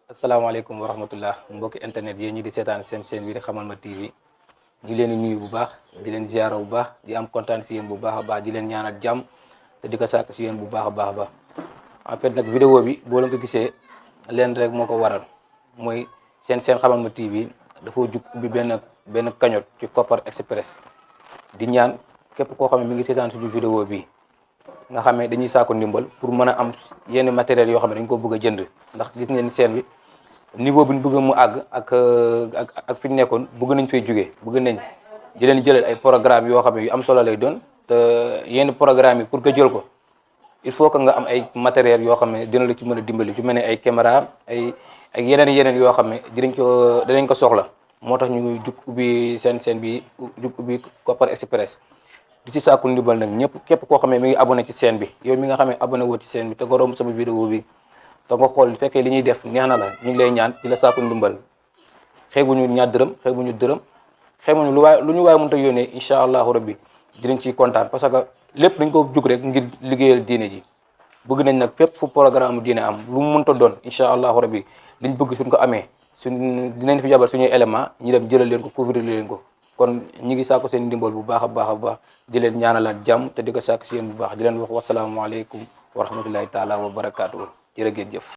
asalaamaaleykum wa rahmatullah mbokki internet yéen ñi di seetaan seen chaîne bi di Xamal ma TV ñu leen di nuyu bu baax di leen ziara bu baax di am kontaan si yéen bu baax a baax di leen ñaanal jàmm te di ko sàkk si yéen bu baax a baax a baax en fait nag vidéo bi boo leen ko gisee leen rek moo ko waral mooy seen Xamal ma TV dafa jug ubbi benn cagnotte ci Kopar Express di ñaan képp koo xam ne mi ngi seetaan suñu vidéo bi nga xam ne dañuy saako ndimbal pour mën a am yenn matériels yoo xam ne dañ ko bëgg a jënd ndax gis ngeen seen bi niveau bi ñu bëgg mu àgg ak fi ñu nekkoon bëgg nañ fay jógee bëgg nañ di leen jëlal ay programme yoo xam ne yu am solo lay doon te yenn programme yi pour que jël ko il faut que nga am ay matériels yoo xam ne dina la ci mën a dimbali ci mel ne ay caméra ak yeneen yoo xam ne dinañ ko soxla moo tax ñu jug ubbi seen bi jug ubbi Kopar Express di ci sàkku ndimbal nag ñëpp képp koo xam ne mi ngi abonné ci chaîne bi yow mi nga xam ne abonné woo ci chaîne bi te nga romb sama vidéo bi te nga xool fekkee li ñuy def neex na la ñu ngi lay ñaan di la sàkku ndimbal xeebuñu ñaar dërëm xeebuñu dërëm xeebuñu lu ñu waaye mënut a yónnee incha allahu rabbi dinañ ciy kontaan parce que lépp dañ ko jug rek ngir liggéeyal diine ji bëgg nañ nag fépp fu programme diine am lu mu mënta doon incha allahu rabbi liñ bëgg suñ ko amee dinañ fi jabal suñuy élément ñu dem jëlal leen ko couvrir leen ko kon ñi ngi sàkku seen ndimbal bu baax a baax a baax di leen ñaanalaat jàmm te di ko sàkk si yéen bu baax di leen wax wasalaamaaleykum wa rahmatullahi taala wa barakaatu jërë ngeen jëf